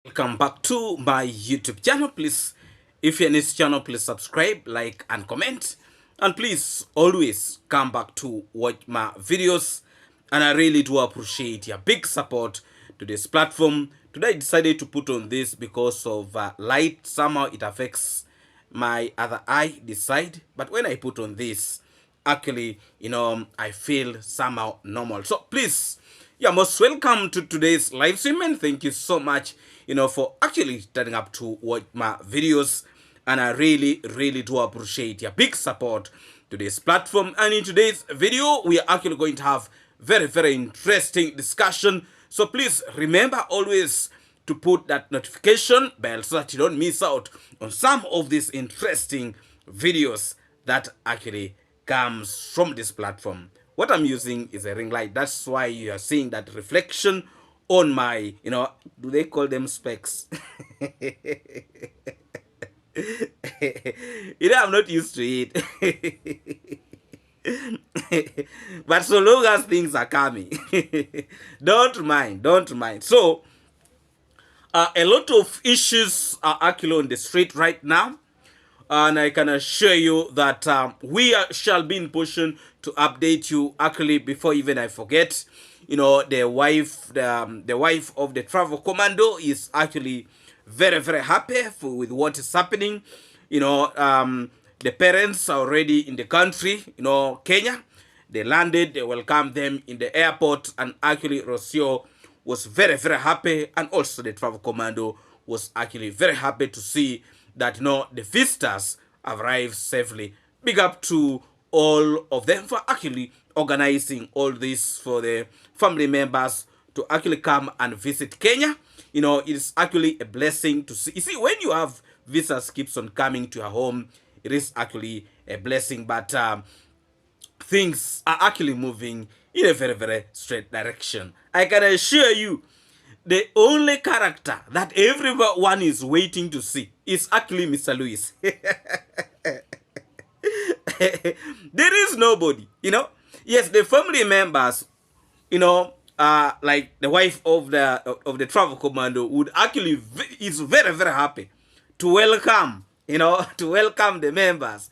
Welcome back to my YouTube channel. Please, if you're in this channel, please subscribe, like, and comment. And please always come back to watch my videos. And I really do appreciate your big support to this platform. Today I decided to put on this because of light. Somehow it affects my other eye, this side. But when I put on this, actually, I feel somehow normal. So please, you're most welcome to today's live stream, and thank you so much, for actually turning up to watch my videos. And I really, really do appreciate your big support to this platform. And in today's video, we are actually going to have very, very interesting discussion. So please remember always to put that notification bell so that you don't miss out on some of these interesting videos that actually comes from this platform. What I'm using is a ring light. That's why you are seeing that reflection on my, do they call them specs? I'm not used to it. But so long as things are coming, don't mind. So, a lot of issues are actually on the street right now. And I can assure you that shall be in position to update you actually before even I forget. The wife of the travel commando is actually very, very happy with what is happening. The parents are already in the country, Kenya. They landed, they welcomed them in the airport, and actually Rocio was very, very happy, and also the travel commando was actually very happy to see that the visitors have arrived safely. Big up to all of them for actually organizing all this for the family members to actually come and visit Kenya. It is actually a blessing to see. You see, when you have visitors keeps on coming to your home, it is actually a blessing. But things are actually moving in a very, very straight direction. I can assure you, the only character that everyone is waiting to see is actually Mr. Luis. There is nobody, Yes, the family members, like the wife of the travel commando is very, very happy to welcome, to welcome the members.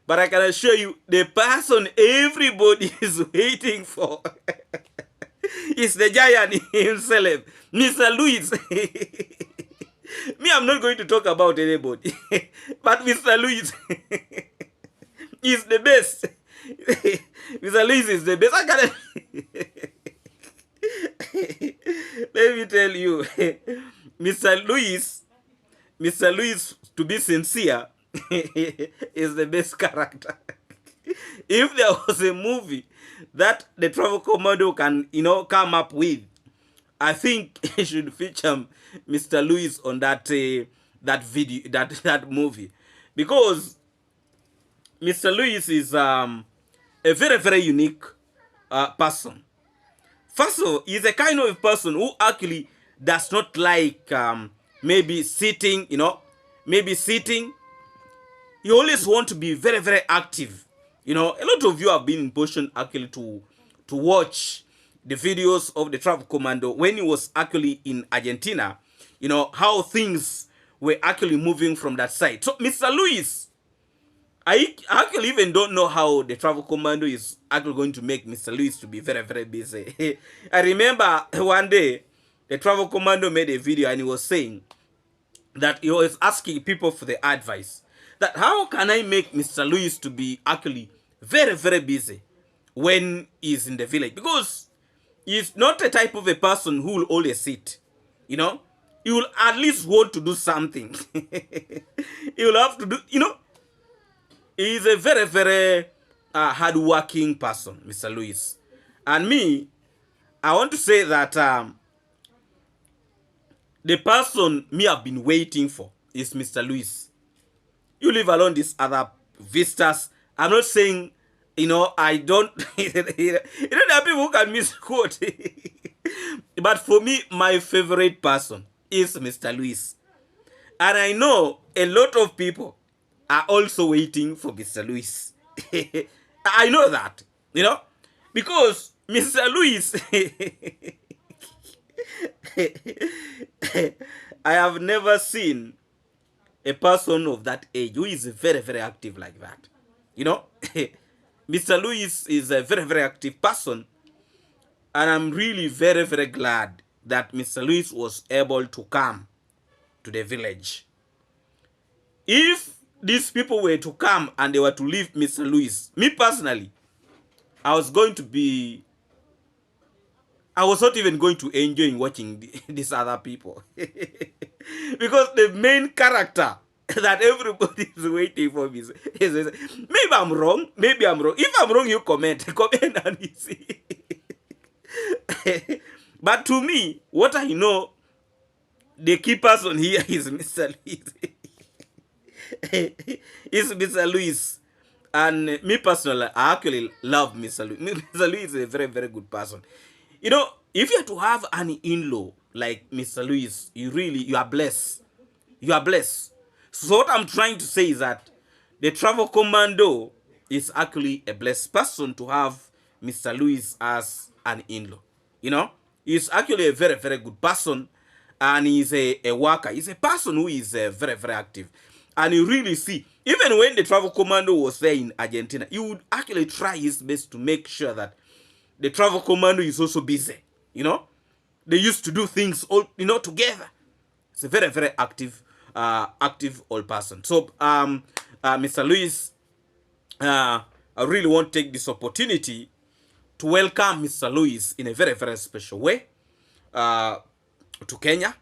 But I can assure you, the person everybody is waiting for is the giant himself, Mr. Luis. Me, I'm not going to talk about anybody, but Mr. Luis is the best. Mr. Luis is the best. I gotta let me tell you, Mr. Luis, to be sincere, is the best character. If there was a movie that the travel commando can, come up with, I think it should feature Mr. Luis on that video, that movie, because Mr. Luis is a very, very unique person. First of all, he's a kind of a person who actually does not like maybe sitting, maybe sitting. You always want to be very, very active. A lot of you have been in position actually to watch the videos of the travel commando when he was actually in Argentina. How things were actually moving from that side. So Mr. Luis, I actually even don't know how the travel commando is actually going to make Mr. Luis to be very, very busy. I remember one day the travel commando made a video and he was saying that he was asking people for the advice that how can I make Mr. Luis to be actually very, very busy when he's in the village, because he's not the type of a person who will always sit. He will at least want to do something. He will have to do, he's a very, very hard-working person, Mr. Luis. And me, I want to say that the person me have been waiting for is Mr. Luis. You leave alone these other visitors. I'm not saying, I don't, there are people who can misquote. But for me, my favorite person is Mr. Luis. And I know a lot of people are also waiting for Mr. Luis. I know that, because Mr. Luis I have never seen a person of that age who is very, very active like that. You know, Mr. Lewis is a very, very active person, and I'm really very, very glad that Mr. Lewis was able to come to the village. If these people were to come and they were to leave Mr. Lewis, me personally, I was not even going to enjoy watching these other people. Because the main character that everybody is waiting for is maybe I'm wrong. Maybe I'm wrong. If I'm wrong, you comment and you see. But to me, what I know, the key person here is Mr. Lewis. Is Mr. Lewis. And me personally, I actually love Mr. Lewis. Mr. Lewis is a very, very good person. You know, if you are to have an in-law like Mr. Lewis, you are blessed. You are blessed. So what I'm trying to say is that the travel commando is actually a blessed person to have Mr. Lewis as an in-law. You know, he's actually a very, very good person, and he's a worker. He's a person who is very, very active. And you really see, even when the travel commando was there in Argentina, he would actually try his best to make sure that the travel commando is also busy. You know, they used to do things all, you know, together. It's a very, very active old person. So, Mr. Lewis, I really want to take this opportunity to welcome Mr. Lewis in a very, very special way to Kenya.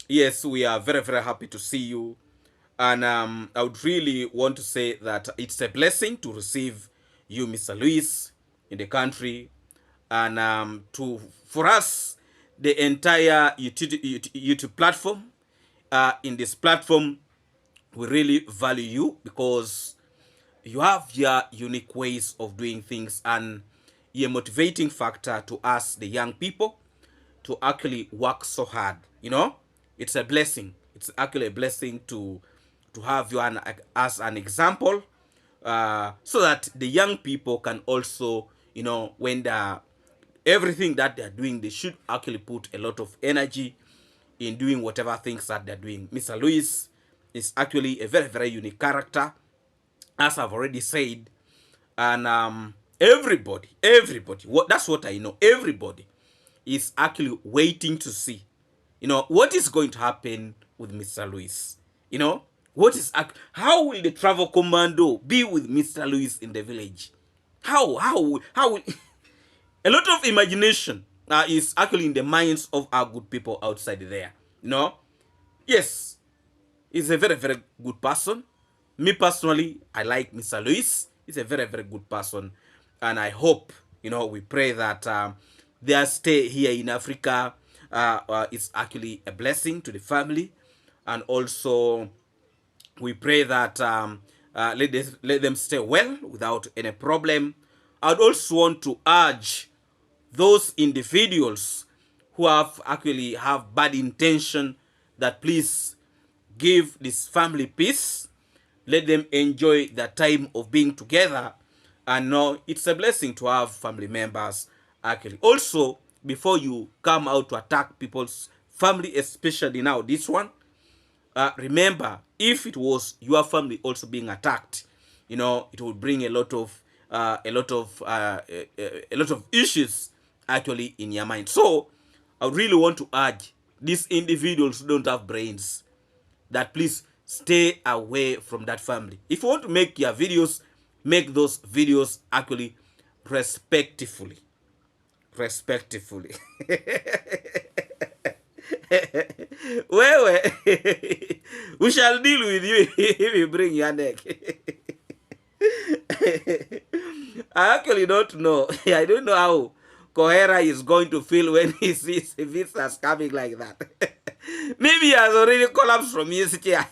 Yes, we are very, very happy to see you. And I would really want to say that it's a blessing to receive you, Mr. Lewis, in the country. And for us, the entire YouTube platform, in this platform, we really value you because you have your unique ways of doing things, and you're a motivating factor to us, the young people, to actually work so hard. You know, it's a blessing. It's actually a blessing to have you as an example, so that the young people can also, you know, when everything that they're doing, they should actually put a lot of energy in doing whatever things that they're doing. Mr. Lewis is actually a very, very unique character, as I've already said. And everybody, that's what I know. Everybody is actually waiting to see, you know, what is going to happen with Mr. Lewis. You know, how will the travel commando be with Mr. Lewis in the village? How will a lot of imagination is actually in the minds of our good people outside there. You know, yes, he's a very, very good person. Me personally, I like Mr. Lewis. He's a very, very good person, and I hope, you know, we pray that their stay here in Africa is actually a blessing to the family, and also we pray that let them stay well without any problem. I'd also want to urge those individuals who actually have bad intention that please give this family peace. Let them enjoy the time of being together, and know it's a blessing to have family members actually. Also, before you come out to attack people's family, especially now this one, remember, if it was your family also being attacked, you know, it would bring a lot of issues actually in your mind. So I really want to urge these individuals who don't have brains that please stay away from that family. If you want to make your videos, make those videos actually respectfully. Wewe, we shall deal with you if you bring your neck. I actually don't know. I don't know how Kohera is going to feel when he sees visitors coming like that. Maybe he has already collapsed from his chair.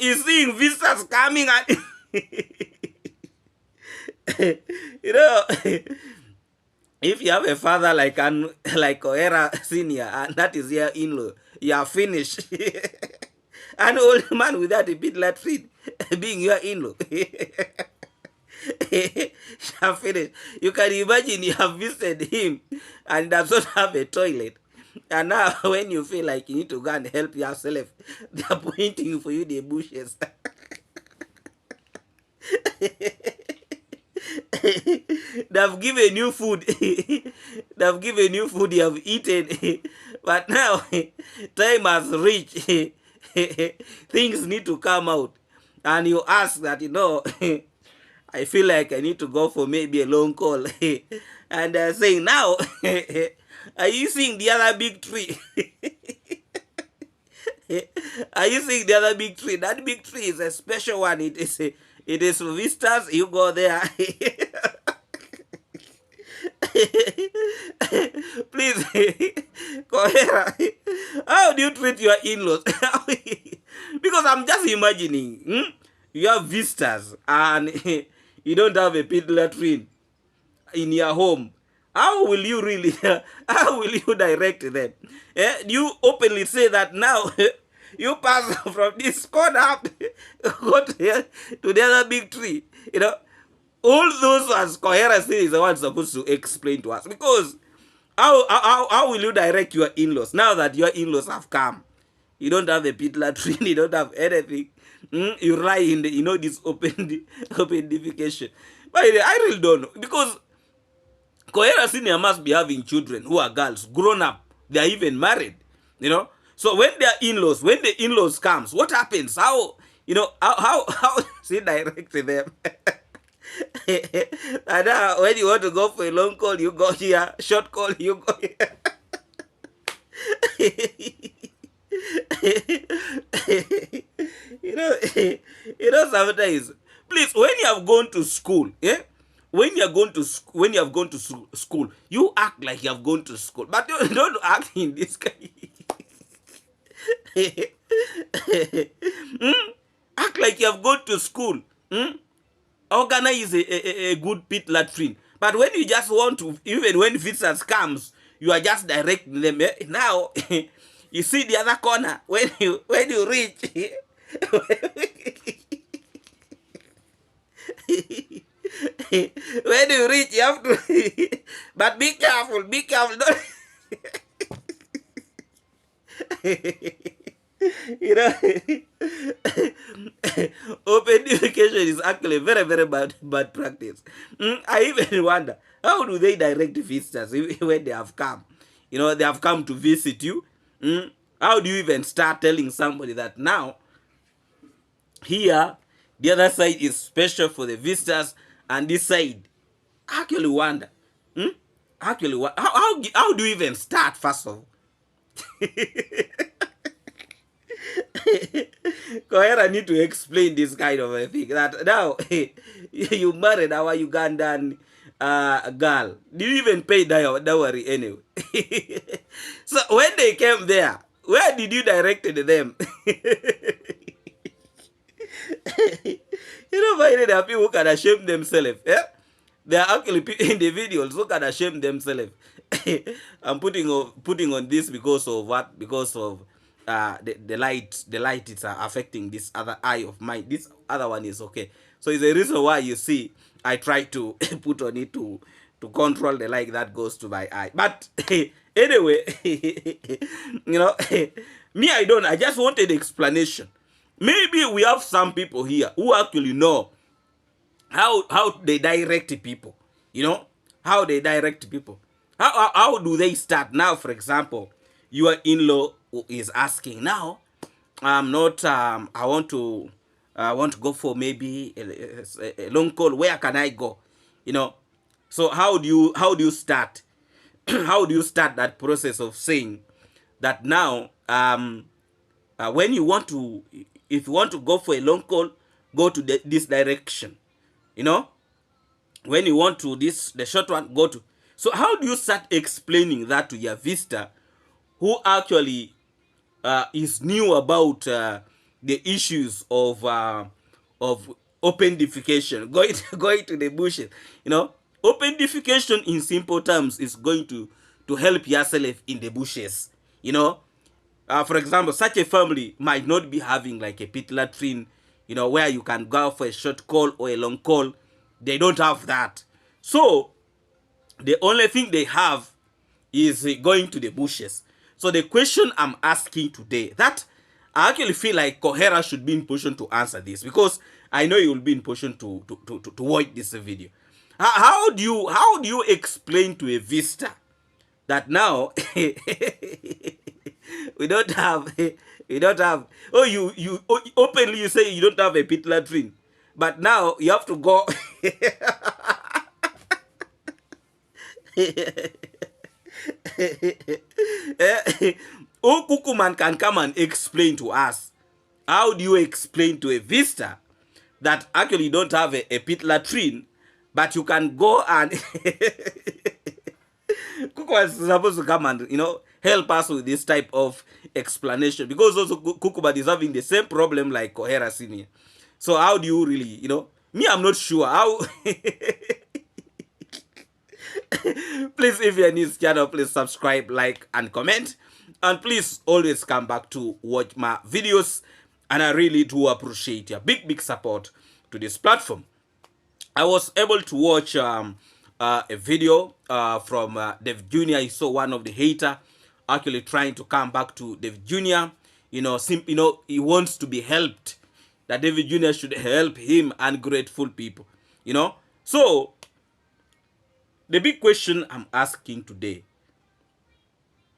He's seeing visitors coming and you know, if you have a father like Kohera Senior, and that is your in-law, you are finished. An old man without a bit let feet being your in-law. have finished. You can imagine you have visited him and does not have a toilet. And now when you feel like you need to go and help yourself, they are pointing for you the bushes. They've given you food. They've given you food you have eaten. But now time has reached. Things need to come out. And you ask that, I feel like I need to go for maybe a long call. And they're saying, now, are you seeing the other big tree? Are you seeing the other big tree? That big tree is a special one. It is for visitors. You go there. Please, Kohera, how do you treat your in-laws? Because I'm just imagining, you have visitors and you don't have a pit latrine in your home. How will you really, how will you direct them? You openly say that now, you pass from this corner up, go to the other big tree. All those as coherence is the ones supposed to explain to us. Because how will you direct your in-laws now that your in-laws have come? You don't have a pit latrine, you don't have anything. You rely in the, this open defecation. But I really don't know. Because Kohera Senior must be having children who are girls, grown up. They are even married, So when their in-laws, when the in-laws comes, what happens? How does he direct them? And when you want to go for a long call, you go here. Short call, you go here. Sometimes, please, when you have gone to school, when you have gone to school, you act like you have gone to school, but you don't act in this kind. Act like you have gone to school. Organize a good pit latrine. But when you just want to, even when visitors comes, you are just directing them. Now, you see the other corner. When you reach, when you reach, you have to. But be careful. Don't. Open defecation is actually a very, very bad practice. I even wonder, how do they direct visitors when they have come? They have come to visit you. How do you even start telling somebody that now, here, the other side is special for the visitors, and this side? I actually wonder. How do you even start, first of all? Kohera need to explain this kind of a thing. That now, you married our Ugandan girl. Did you even pay dowry anyway? So when they came there, where did you direct them? There are people who can shame themselves. There are actually individuals who can shame themselves. I'm putting on this because of what? Because of the light is affecting this other eye of mine. This other one is okay. So it's a reason why you see I try to put on it to control the light that goes to my eye. But anyway, me, I just wanted explanation. Maybe we have some people here who actually know how they direct people. How they direct people. How do they start? Now, for example, your in-law is asking, now, I'm not, I want to go for maybe a long call. Where can I go? So how do you start? How do you start that process of saying that now, when you want to, if you want to go for a long call, go to this direction. When you want to the short one, go to. So how do you start explaining that to your visitor who actually is new about the issues of open defecation, going to the bushes? Open defecation in simple terms is going to help yourself in the bushes. For example, such a family might not be having like a pit latrine, where you can go for a short call or a long call. They don't have that. So the only thing they have is going to the bushes. So the question I'm asking today, that I actually feel like Kohera should be in position to answer this, because I know you will be in position to watch this video. How do you explain to a visitor that now we don't have oh, you openly you say you don't have a pit latrine, but now you have to go Okukuman can come and explain to us. How do you explain to a visitor that actually you don't have a pit latrine, but you can go and Kuku was supposed to come and, help us with this type of explanation, because also Kukuba is having the same problem like Kohera Senior. So how do you really, me, I'm not sure how. Please, if you're new to this channel, please subscribe, like, and comment. And please always come back to watch my videos. And I really do appreciate your big support to this platform. I was able to watch a video from Dev Jr. He saw one of the hater actually trying to come back to Dev Jr. He wants to be helped. That David Jr. should help him, ungrateful people. So the big question I'm asking today,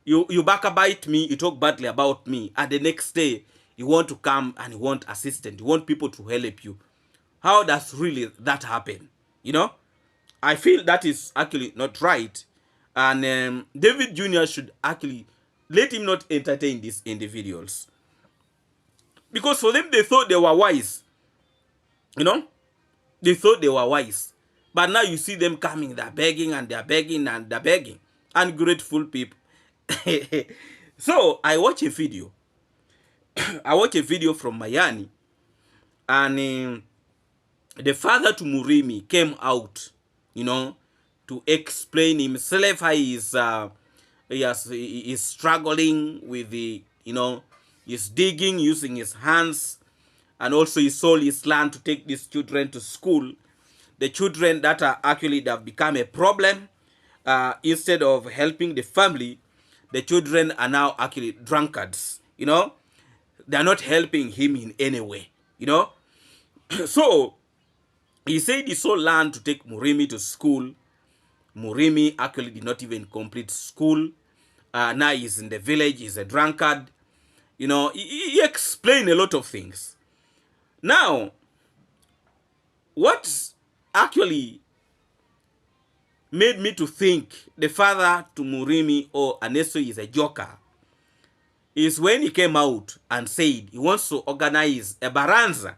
you backbite me, you talk badly about me, and the next day you want to come and you want assistance, you want people to help you. How does really that happen? I feel that is actually not right. And David Jr. should actually let him not entertain these individuals. Because for them, they thought they were wise. They thought they were wise. But now you see them coming, they're begging and they're begging and they're begging. Ungrateful people. So I watch a video. I watch a video from Miami. And the father to Murimi came out, to explain himself how he is struggling with the, he's digging using his hands, and also he sold his land to take these children to school. The children that are actually that have become a problem, instead of helping the family, the children are now actually drunkards. They're not helping him in any way. So he said he sold land to take Murimi to school. Murimi actually did not even complete school. Now he's in the village, he's a drunkard. He explained a lot of things. Now, what actually made me to think the father to Murimi or Aneso is a joker is when he came out and said he wants to organize a baranza.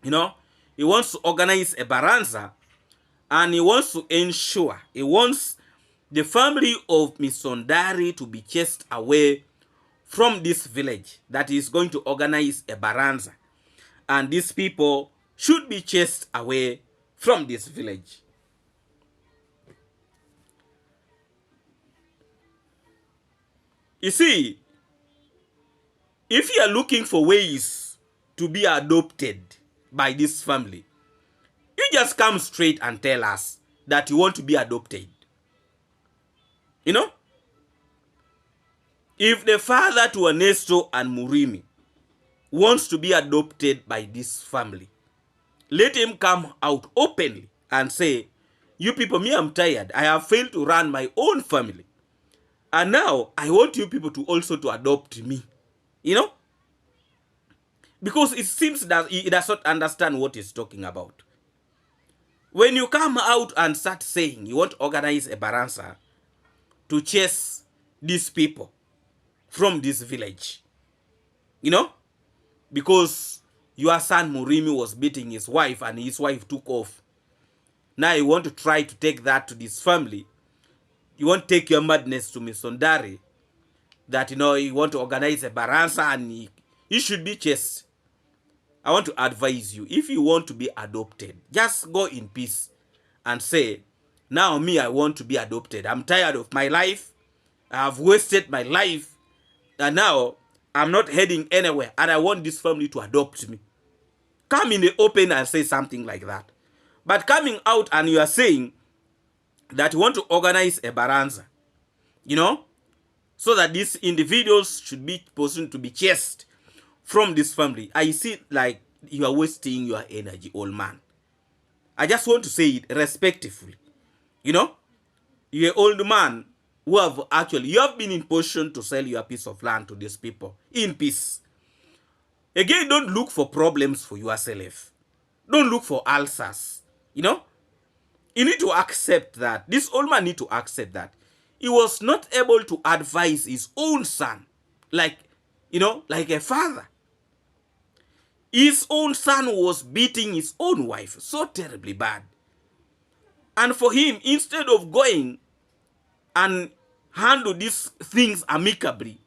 He wants to organize a baranza, and he wants to ensure, he wants the family of Misondari to be chased away from this village, that is going to organize a baranza. And these people should be chased away from this village. You see, if you are looking for ways to be adopted by this family, you just come straight and tell us that you want to be adopted. If the father to Ernesto and Murimi wants to be adopted by this family, let him come out openly and say, you people, me, I'm tired. I have failed to run my own family. And now I want you people to also to adopt me. Because it seems that he does not understand what he's talking about. When you come out and start saying you want to organize a baranza to chase these people from this village, because your son Murimi was beating his wife and his wife took off. Now you want to try to take that to this family. You want to take your madness to Misondari, that, you want to organize a baranza and he should be chased. I want to advise you, if you want to be adopted, just go in peace and say, now me, I want to be adopted. I'm tired of my life. I have wasted my life. And now I'm not heading anywhere. And I want this family to adopt me. Come in the open and say something like that. But coming out and you are saying that you want to organize a baranza, you know, so that these individuals should be positioned to be chased from this family, I see like you are wasting your energy, old man. I just want to say it respectfully. You know, you're an old man who you have been in position to sell your piece of land to these people in peace. Again, don't look for problems for yourself. Don't look for ulcers. You know, you need to accept that. This old man need to accept that he was not able to advise his own son, like, you know, like a father. His own son was beating his own wife so terribly bad. And for him, instead of going and handle these things amicably,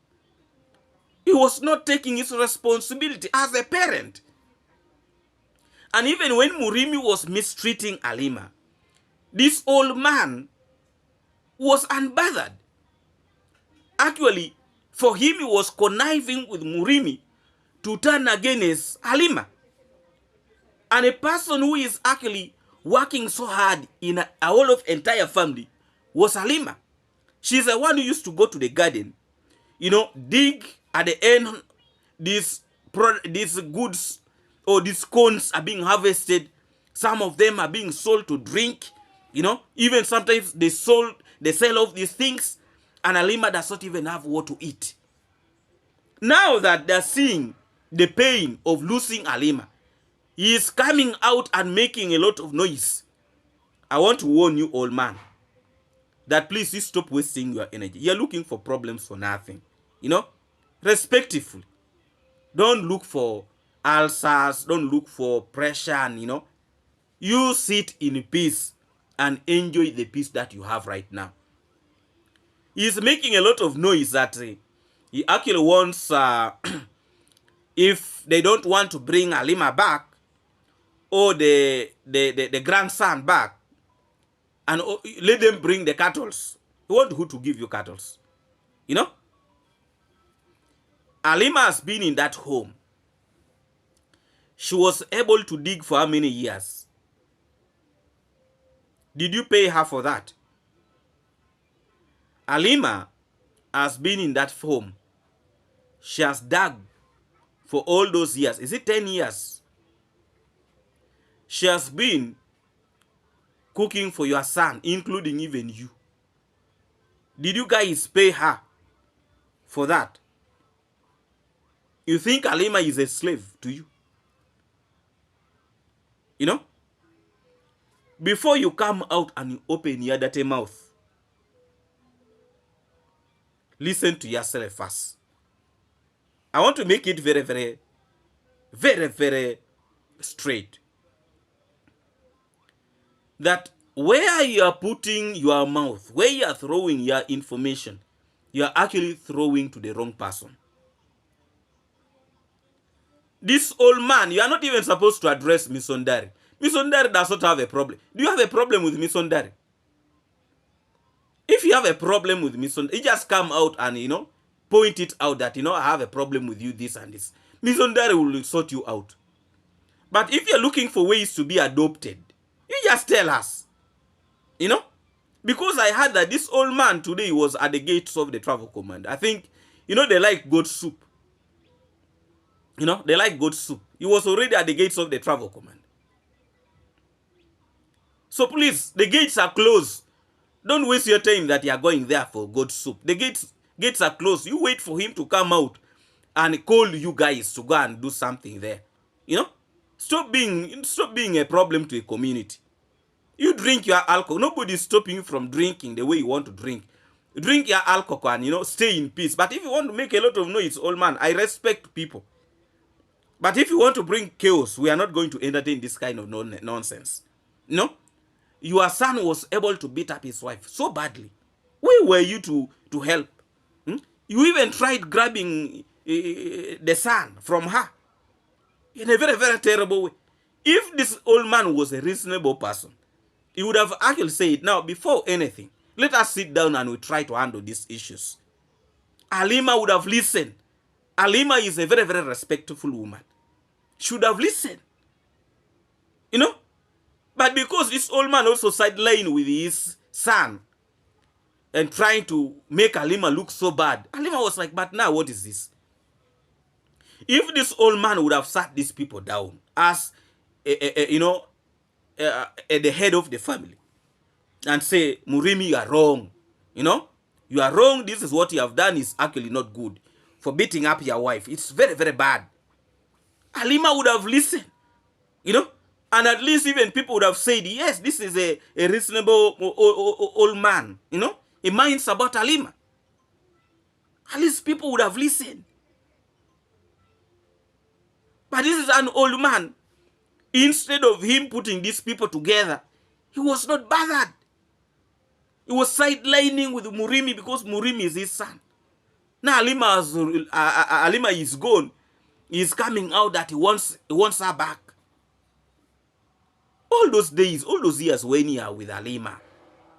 he was not taking his responsibility as a parent. And even when Murimi was mistreating Alima, this old man was unbothered. Actually, for him, he was conniving with Murimi to turn against Alima. And a person who is actually working so hard in a whole of entire family was Alima. She's the one who used to go to the garden, you know, dig at the end. These goods or these cones are being harvested. Some of them are being sold to drink, you know. Even sometimes they sell off these things, and Alima does not even have what to eat. Now that they're seeing the pain of losing Alima, he is coming out and making a lot of noise. I want to warn you, old man, that please you stop wasting your energy. You're looking for problems for nothing. You know, respectfully. Don't look for ulcers. Don't look for pressure. And, you know, you sit in peace and enjoy the peace that you have right now. He's making a lot of noise that he actually wants, if they don't want to bring Alima back, or the grandson back, and let them bring the cattle. You want who to give you cattle? You know? Alima has been in that home. She was able to dig for how many years? Did you pay her for that? Alima has been in that home. She has dug for all those years. Is it 10 years? She has been cooking for your son, including even you. Did you guys pay her for that? You think Alima is a slave to you? You know? Before you come out and you open your dirty mouth, listen to yourself first. I want to make it very, very, very, very straight. That where you are putting your mouth, where you are throwing your information, you are actually throwing to the wrong person. This old man, you are not even supposed to address Miss Ondari. Miss Ondari does not have a problem. Do you have a problem with Miss Ondari? If you have a problem with Miss Ondari, you just come out and, you know, point it out that, you know, I have a problem with you, this and this. Miss Ondari will sort you out. But if you're looking for ways to be adopted, you just tell us. You know? Because I heard that this old man today was at the gates of the travel command. I think, you know, they like goat soup. You know, they like goat soup. He was already at the gates of the travel command. So please, the gates are closed. Don't waste your time that you are going there for goat soup. The gates are closed. You wait for him to come out and call you guys to go and do something there. You know? Stop being a problem to a community. You drink your alcohol. Nobody is stopping you from drinking the way you want to drink. Drink your alcohol and, you know, stay in peace. But if you want to make a lot of noise, old man, I respect people. But if you want to bring chaos, we are not going to entertain this kind of nonsense. No? Your son was able to beat up his wife so badly. Where were you to help? You even tried grabbing the son from her in a very, very terrible way. If this old man was a reasonable person, he would have actually said, now, before anything, let us sit down and we try to handle these issues. Alima would have listened. Alima is a very, very respectful woman. Should have listened. You know? But because this old man also sidelined with his son and trying to make Halima look so bad, Halima was like, but now what is this? If this old man would have sat these people down as, at the head of the family and say, Murimi, you are wrong. You are wrong. This is what you have done is actually not good. For beating up your wife, it's very, very bad. Halima would have listened, and at least even people would have said, yes, this is a reasonable old man, he minds about Halima. At least people would have listened. But this is an old man. Instead of him putting these people together, he was not bothered. He was sidelining with Murimi because Murimi is his son. Now Halima is gone. He's coming out that he wants her back. All those days, all those years when you are with Halima,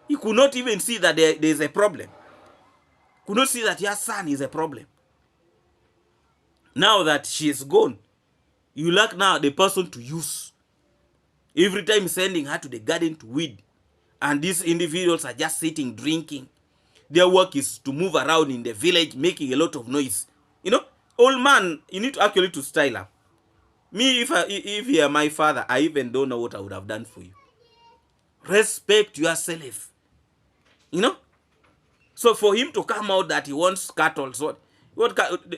he could not even see that there is a problem. Could not see that your son is a problem. Now that she is gone, you lack now the person to use. Every time sending her to the garden to weed. And these individuals are just sitting, drinking. Their work is to move around in the village, making a lot of noise. Old man, you need to actually to style up. Me, if you are my father, I even don't know what I would have done for you. Respect yourself. So for him to come out that he wants cattle, so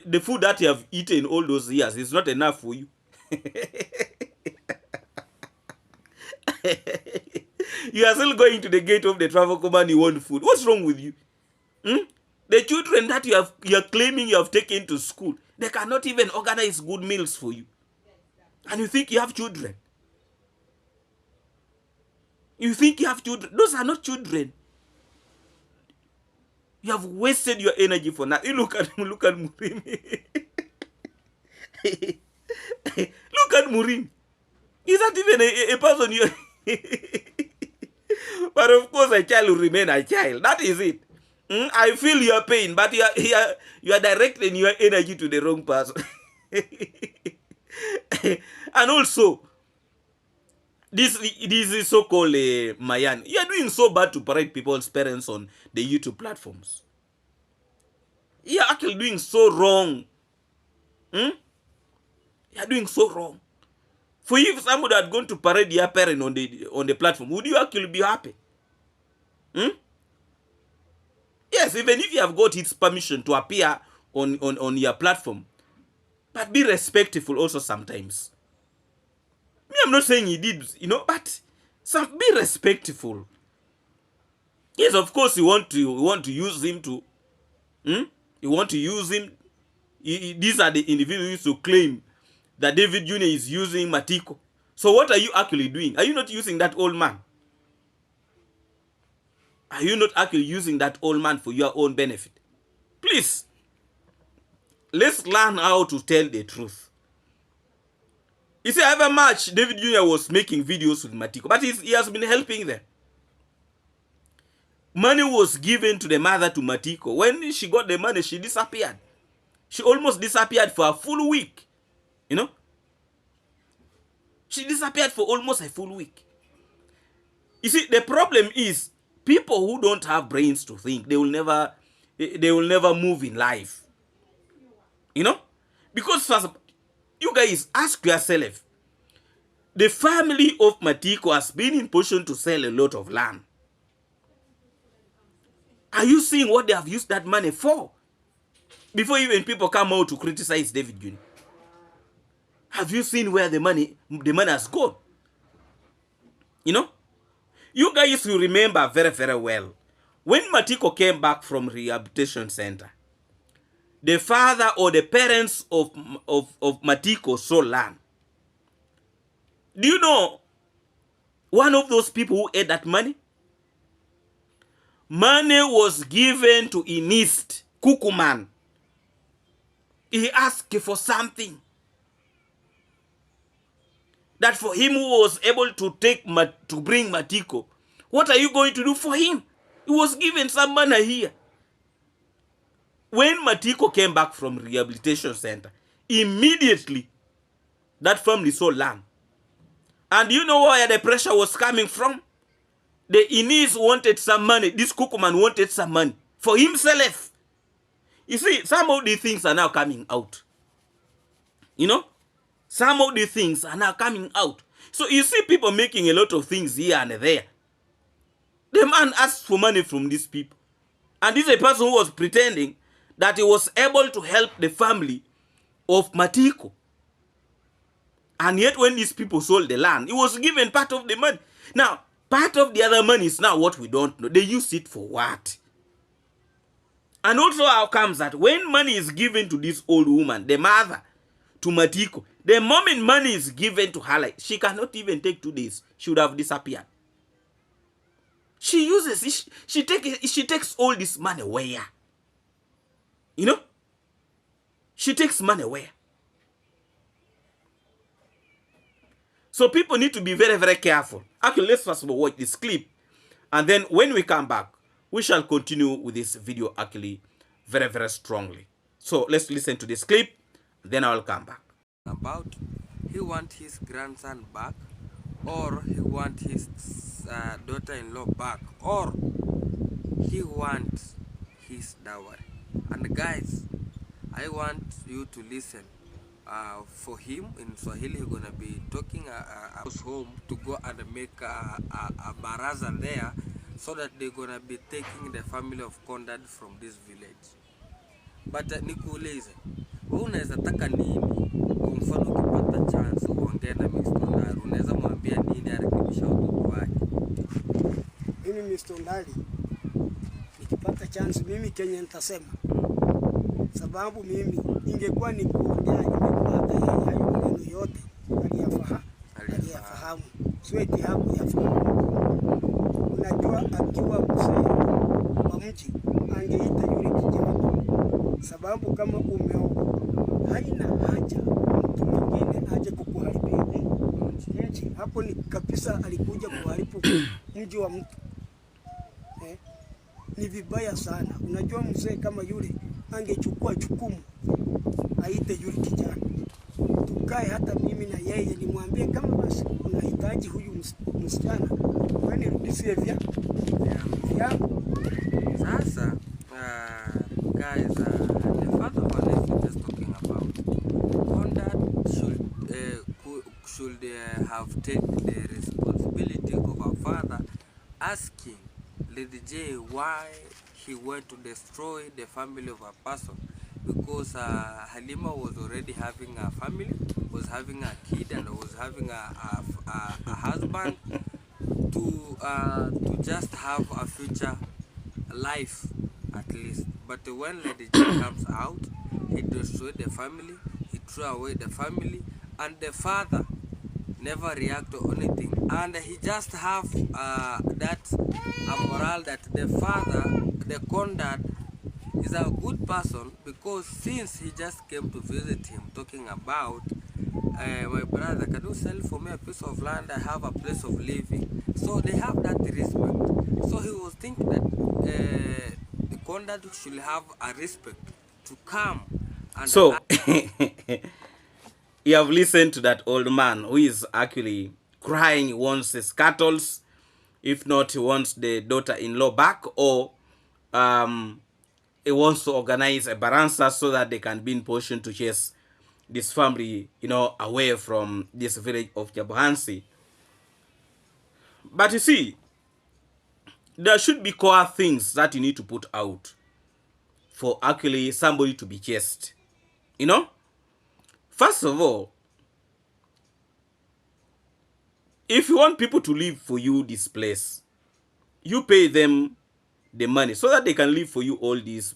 the food that you have eaten all those years is not enough for you. You are still going to the gate of the travel command, you want food. What's wrong with you? The children that you are claiming you have taken to school, they cannot even organize good meals for you. And you think you have children? You think you have children? Those are not children. You have wasted your energy for nothing. Look at Murimi. Look at Murimi. Is that even a person you? But of course, a child will remain a child. That is it. I feel your pain, but you are directing your energy to the wrong person. And also, this is so-called Mayan. You are doing so bad to parade people's parents on the YouTube platforms. You are actually doing so wrong. You are doing so wrong. For you, if somebody had gone to parade your parent on the platform, would you actually be happy? Yes, even if you have got his permission to appear on your platform, but be respectful also sometimes. Me, I'm not saying he did, but be respectful. Yes, of course, you want to use him to. You want to use him. These are the individuals who claim that David Jr. is using Matiko. So what are you actually doing? Are you not using that old man? Are you not actually using that old man for your own benefit? Please, let's learn how to tell the truth. You see, however much David Jr. was making videos with Matiko, but he has been helping them. Money was given to the mother to Matiko. When she got the money, she disappeared. She almost disappeared for a full week. She disappeared for almost a full week. You see, the problem is people who don't have brains to think, they will never move in life. Because first, you guys ask yourself, the family of Matiko has been in position to sell a lot of land. Are you seeing what they have used that money for? Before even people come out to criticize David Jr. Have you seen where the money has gone? You guys will remember very, very well. When Matiko came back from rehabilitation center, the father or the parents of Matiko sold land. Do you know one of those people who ate that money? Money was given to Inist Kukuman. He asked for something. That for him who was able to bring Matiko, what are you going to do for him? He was given some money here. When Matiko came back from rehabilitation center, immediately that family sold land. And you know where the pressure was coming from? The Inis wanted some money. This Kukuman wanted some money for himself. You see, some of these things are now coming out. You know? Some of these things are now coming out. So you see people making a lot of things here and there. The man asked for money from these people. And this is a person who was pretending that he was able to help the family of Matiko. And yet when these people sold the land, he was given part of the money. Now, part of the other money is now what we don't know. They use it for what? And also how comes that when money is given to this old woman, the mother, to Matiko, the moment money is given to her, like, she cannot even take 2 days. She would have disappeared. She uses it. She takes all this money where? You know? She takes money where? So people need to be very, very careful. Actually, let's first of all watch this clip. And then when we come back, we shall continue with this video actually very, very strongly. So let's listen to this clip. Then I will come back. About he want his grandson back, or he want his daughter-in-law back, or he wants his dowry. And guys, I want you to listen. For him in Swahili, he's gonna be talking home to go and make a baraza there, so that they're gonna be taking the family of Kondad from this village. But nikuulize, wewe unaweza taka nini? Kwa mfano ukipata chance uongee na Mr. Ndari, unaweza mwambia nini arekebisha watoto wake? Mimi Mr. Ndari nikipata chance, mimi Kenya nitasema, sababu mimi ingekuwa ni kuongea, ingekuwa hayo maneno yote aliyafahamu, sweti hapo yafahamu. Unajua akiwa mzee wa mji angeita yule kijana, sababu kama umeoa haina haja mtu mwingine aje kukuharibia mji. Hapo ni kabisa alikuja kuharibu mji wa mtu. Ni vibaya sana. Unajua mzee kama yule angechukua jukumu aite yule kijana, tukae hata mimi na yeye nimwambie, kama basi unahitaji huyu msichana, wewe nirudishie vya. Sasa guys, the father one is just talking about Kondad should have taken the responsibility of a father, asking Lady J why he went to destroy the family of a person, because Halima was already having a family, was having a kid, and was having a husband to just have a future life at least. But when Lady J comes out, he destroyed the family, he threw away the family, and the father never react to anything, and he just have that moral that the father, the Kondad, is a good person, because since he just came to visit him, talking about my brother, can you sell for me a piece of land? I have a place of living. So they have that respect. So he was thinking that the Kondad should have a respect to come and so you have listened to that old man who is actually crying. He wants his cattle. If not, he wants the daughter-in-law back, or he wants to organize a baranza so that they can be in position to chase this family, you know, away from this village of Jabuhansi. But you see, there should be core things that you need to put out for actually somebody to be chased. You know? First of all, if you want people to live for you this place, you pay them the money so that they can live for you all these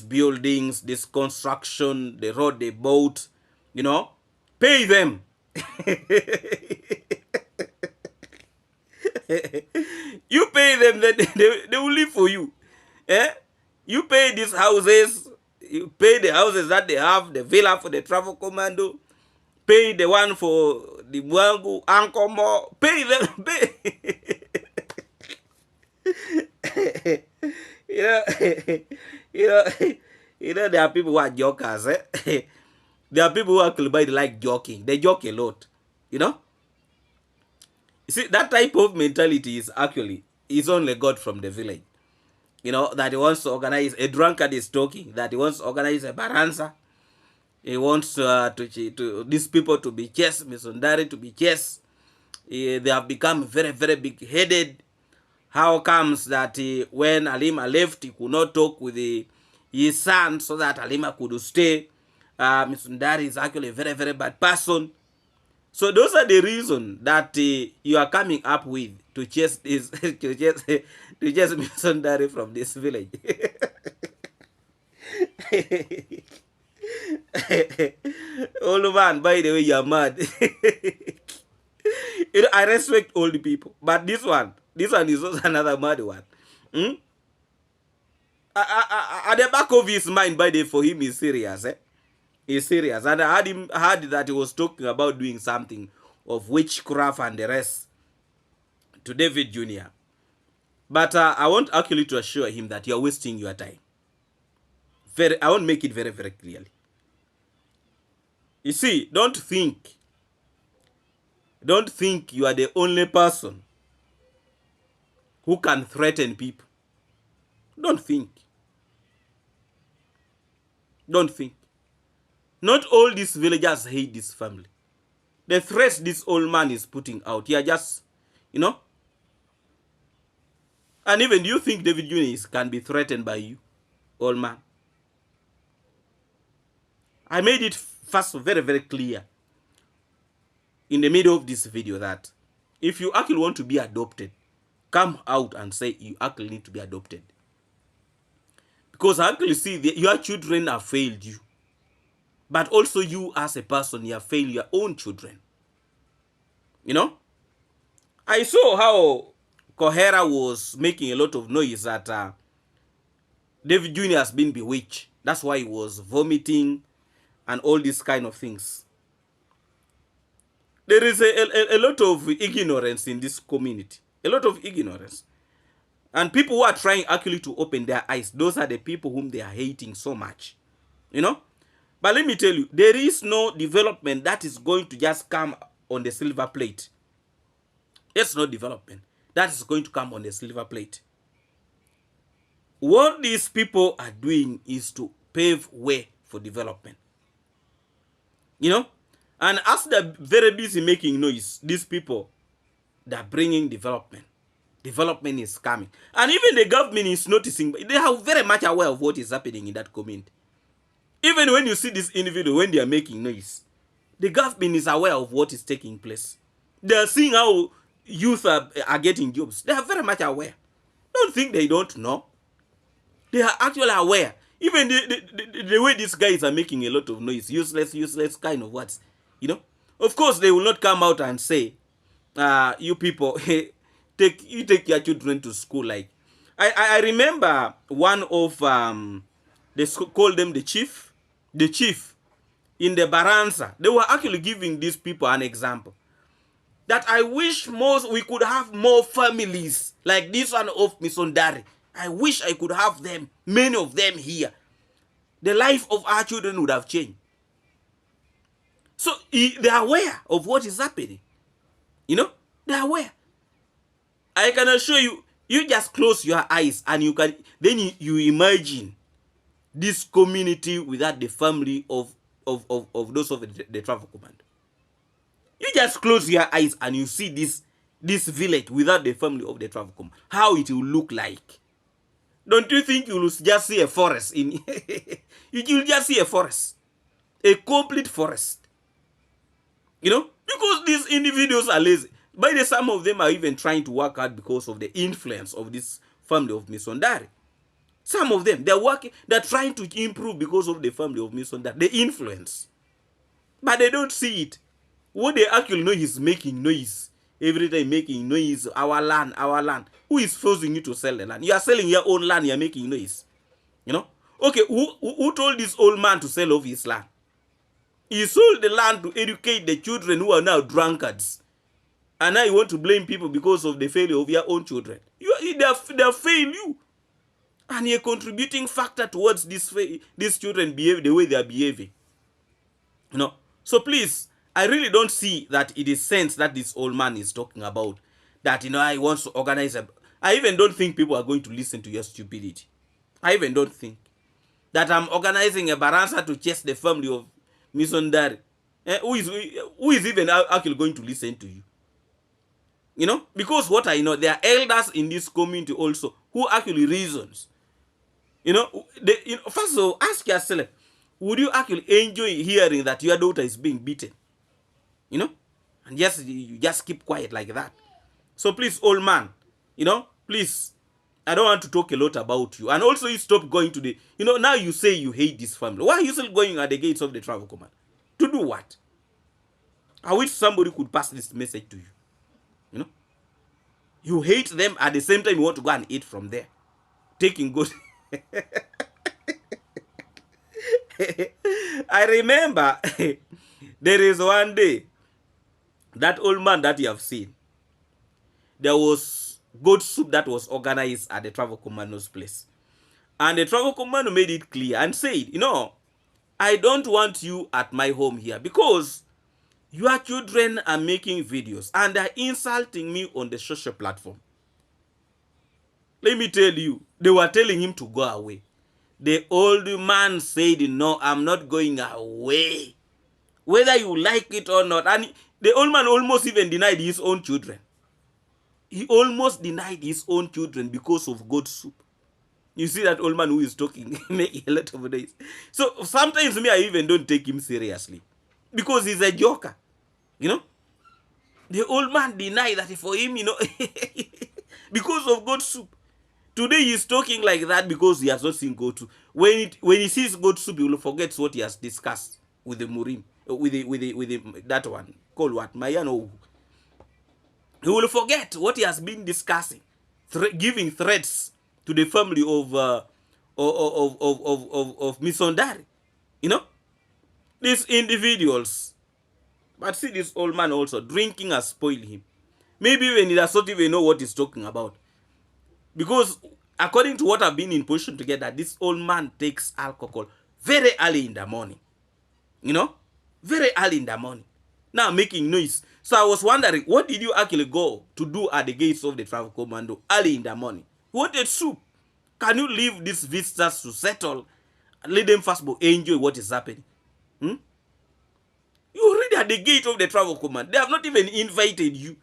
buildings, this construction, the road they bought, you know, pay them. You pay them, then they will live for you. You pay these houses, you pay the houses that they have, the villa for the travel commando, pay the one for the Mwangu, Ankomo, pay them, pay. You know, there are people who are jokers. There are people who actually like joking. They joke a lot, you know. See, that type of mentality is only got from the village. That he wants to organize, a drunkard is talking, that he wants to organize a baranza. He wants to these people to be chased, Misundari to be chased. They have become very, very big-headed. How comes that when Halima left, he could not talk with his son so that Halima could stay? Misundari is actually a very, very bad person. So those are the reasons that you are coming up with to chase this to chase Misundari from this village. Old man, by the way, you're mad. I respect old people, but this one is also another mad one. Hmm? At the back of his mind, by the way, for him is serious. He's serious. And I heard that he was talking about doing something of witchcraft and the rest to David Jr. But I want actually to assure him that you're wasting your time. I want to make it very, very clearly. You see, don't think you are the only person who can threaten people. Don't think. Not all these villagers hate this family. The threats this old man is putting out, he are just, And even, do you think David Jr. can be threatened by you, old man? I made it first very, very clear in the middle of this video that if you actually want to be adopted, come out and say you actually need to be adopted. Because I actually see your children have failed you. But also you as a person, you have failed your own children. I saw how Kohera was making a lot of noise that David Jr. has been bewitched. That's why he was vomiting and all these kind of things. There is a lot of ignorance in this community. A lot of ignorance. And people who are trying actually to open their eyes, those are the people whom they are hating so much. But let me tell you, there is no development that is going to just come on the silver plate. There's no development that is going to come on the silver plate. What these people are doing is to pave way for development. And as they're very busy making noise, these people, they're bringing development. Development is coming. And even the government is noticing, they are very much aware of what is happening in that community. Even when you see this individual, when they are making noise, the government is aware of what is taking place. They are seeing how youth are getting jobs. They are very much aware. Don't think they don't know. They are actually aware. Even the way these guys are making a lot of noise, useless kind of words. Of course, they will not come out and say, you people, take your children to school. Like, I remember one of, they called them the chief in the Baranza. They were actually giving these people an example. That I wish we could have more families like this one of Misundari. I wish I could have them, many of them here. The life of our children would have changed. So they are aware of what is happening. They are aware. I can assure you, you just close your eyes and you imagine this community without the family of those of the travel command. You just close your eyes and you see this village without the family of the travel command. How it will look like. Don't you think you will just see a forest? You will just see a forest. A complete forest. Because these individuals are lazy. By the some of them are even trying to work out because of the influence of this family of Misundari. Some of them, they're trying to improve because of the family of Misundari. The influence. But they don't see it. What they actually know is making noise. Every time making noise, our land. Who is forcing you to sell the land? You are selling your own land, you are making noise. Okay, who told this old man to sell off his land? He sold the land to educate the children who are now drunkards. And now you want to blame people because of the failure of your own children. They have failed you. And you're a contributing factor towards these children behave the way they are behaving. So please, I really don't see that it is sense that this old man is talking about. That, I want to organize a... I even don't think people are going to listen to your stupidity. I even don't think that I'm organizing a baranza to chase the family of Misondari. Who is even actually going to listen to you? Because what I know, there are elders in this community also who actually reasons. First of all, ask yourself, would you actually enjoy hearing that your daughter is being beaten? And you just keep quiet like that. So please, old man, please, I don't want to talk a lot about you. And also, you stop going to the, now you say you hate this family. Why are you still going at the gates of the travel command? To do what? I wish somebody could pass this message to you. You hate them, at the same time you want to go and eat from there. Taking good. I remember there is one day, that old man that you have seen, there was goat soup that was organized at the travel commando's place. And the travel commando made it clear and said, I don't want you at my home here because your children are making videos and are insulting me on the social platform. Let me tell you, they were telling him to go away. The old man said, no, I'm not going away, whether you like it or not. And the old man almost even denied his own children. He almost denied his own children because of goat soup. You see that old man who is talking, making a lot of noise. So sometimes I even don't take him seriously because he's a joker. The old man denied that for him, because of goat soup. Today he's talking like that because he has not seen goat soup. When he sees goat soup, he will forget what he has discussed with the Murim, with that one called what, Mayuguno. He will forget what he has been discussing, giving threats to the family of Misondari. These individuals. But see, this old man also drinking has spoiled him. Maybe even he does not even know what he's talking about. Because according to what I've been in position to get, that this old man takes alcohol very early in the morning. Very early in the morning. Now making noise. So I was wondering, what did you actually go to do at the gates of the travel commando early in the morning? You wanted soup. Can you leave these visitors to settle and let them first enjoy what is happening? You already at the gate of the travel command. They have not even invited you.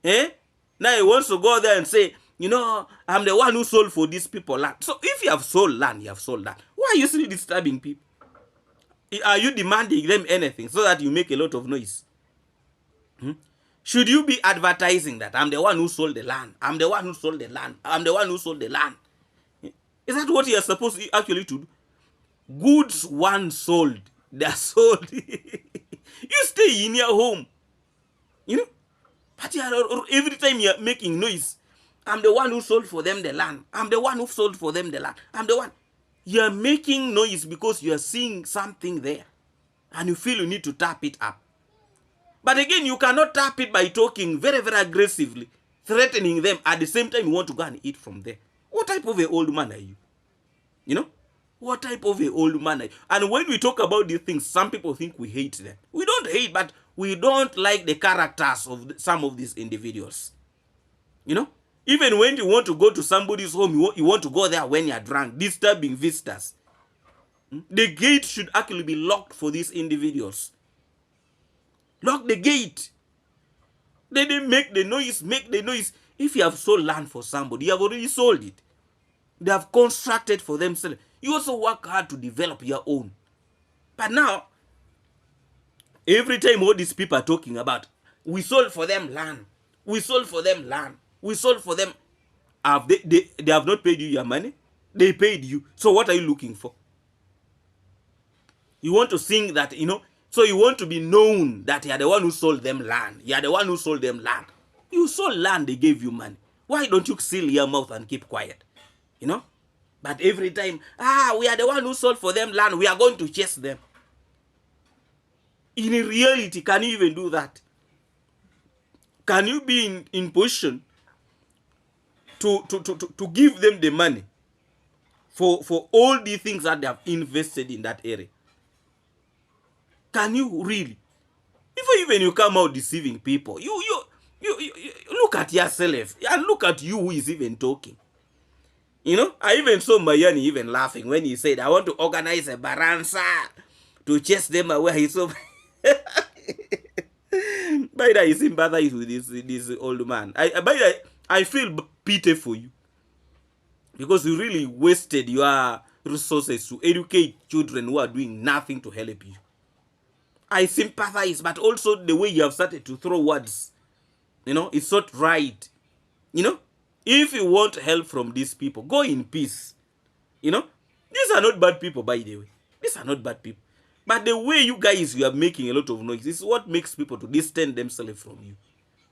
Now he wants to go there and say, I'm the one who sold for these people land. So if you have sold land, you have sold land. Why are you still disturbing people? Are you demanding them anything so that you make a lot of noise? Should you be advertising that I'm the one who sold the land? I'm the one who sold the land. I'm the one who sold the land. Is that what you are supposed to actually to do? Goods once sold, they are sold. You stay in your home. But every time you are making noise, I'm the one who sold for them the land. I'm the one who sold for them the land. I'm the one. You are making noise because you are seeing something there. And you feel you need to tap it up. But again, you cannot tap it by talking very, very aggressively, threatening them. At the same time, you want to go and eat from there. What type of an old man are you? What type of an old man are you? And when we talk about these things, some people think we hate them. We don't hate, but we don't like the characters of some of these individuals. Even when you want to go to somebody's home, you want to go there when you're drunk, disturbing visitors. The gate should actually be locked for these individuals. Lock the gate. They didn't make the noise, If you have sold land for somebody, you have already sold it. They have constructed for themselves. You also work hard to develop your own. But now, every time all these people are talking about, we sold for them land. We sold for them land. We sold for them. They have not paid you your money. They paid you. So what are you looking for? You want to sing that, so you want to be known that you are the one who sold them land. You are the one who sold them land. You sold land, they gave you money. Why don't you seal your mouth and keep quiet? But every time, we are the one who sold for them land. We are going to chase them. In reality, can you even do that? Can you be in position to give them the money for all the things that they have invested in that area? Can you really? Before even you come out deceiving people, you look at yourself and look at you who is even talking. You know, I even saw Mayani even laughing when he said, I want to organize a baranza to chase them away. He's so by that, he sympathize with this old man. By that, I feel pity for you, because you really wasted your resources to educate children who are doing nothing to help you. I sympathize, but also the way you have started to throw words, you know, it's not right. You know, if you want help from these people, go in peace. You know, these are not bad people, by the way. These are not bad people. But the way you guys, you are making a lot of noise, this is what makes people to distance themselves from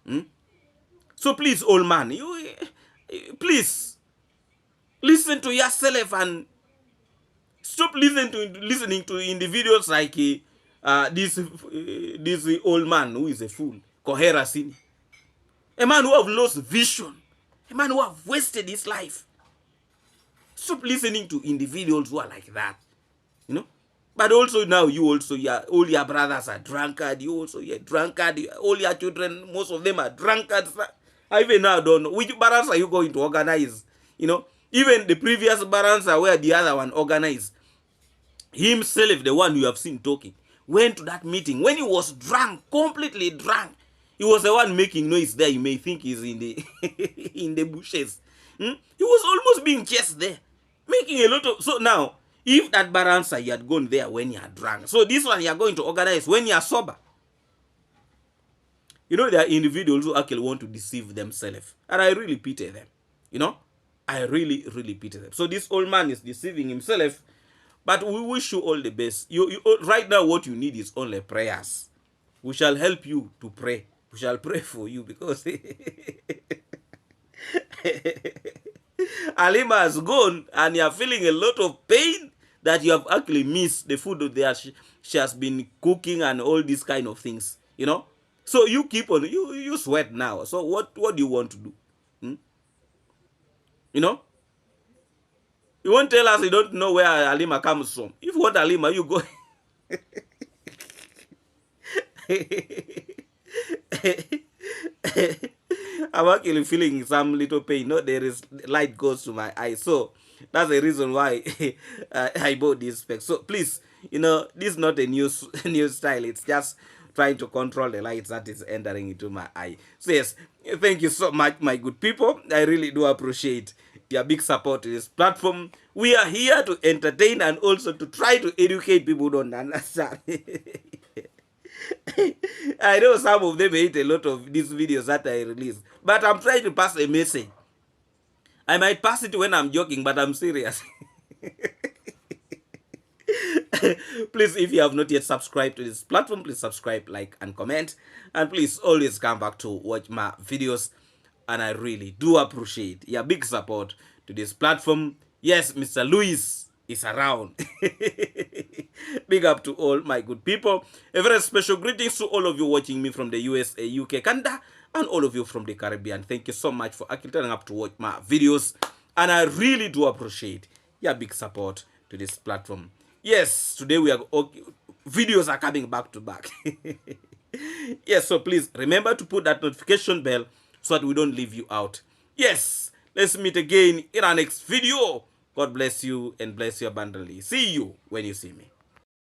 you. So please, old man, please listen to yourself and stop listening to individuals like this old man who is a fool, Kohera Sini. A man who have lost vision, a man who have wasted his life. Stop listening to individuals who are like that, you know. But also now you also, all your brothers are drunkard. You also, you're drunkard. All your children, most of them are drunkards. I even now don't know which barons are you going to organize. You know, even the previous barons are where the other one organized. Himself, the one you have seen talking, went to that meeting when he was drunk, completely drunk. He was the one making noise there. You may think he's in the in the bushes. He was almost being chased there, making a lot of. So now, if that baransa you had gone there when you are drunk, so this one you are going to organize when you are sober. You know, there are individuals who actually want to deceive themselves, and I really pity them. You know, I really pity them. So this old man is deceiving himself, but we wish you all the best. You right now, what you need is only prayers. We shall help you to pray. We shall pray for you, because Halima has gone and you are feeling a lot of pain that you have actually missed the food that she has been cooking and all these kind of things, you know. So you keep on, you sweat now. So what do you want to do? You know, you won't tell us you don't know where Halima comes from. If you want Halima, you go. I'm actually feeling some little pain. No, there is light goes to my eye. So that's the reason why I bought this spec. So please, you know, this is not a new style. It's just trying to control the lights that is entering into my eye. So yes, thank you so much, my good people. I really do appreciate your big support to this platform. We are here to entertain and also to try to educate people who don't understand. I know some of them hate a lot of these videos that I release, but I'm trying to pass a message. I might pass it when I'm joking, but I'm serious. Please, if you have not yet subscribed to this platform, please subscribe, like, and comment. And please always come back to watch my videos. And I really do appreciate your big support to this platform. Yes, Mr. Luis is around. Big up to all my good people. A very special greetings to all of you watching me from the USA, UK, Canada, and all of you from the Caribbean. Thank you so much for actually turning up to watch my videos. And I really do appreciate your big support to this platform. Yes, today we are videos are coming back to back. Yes, so please remember to put that notification bell so that we don't leave you out. Yes, let's meet again in our next video. God bless you and bless you abundantly. See you when you see me.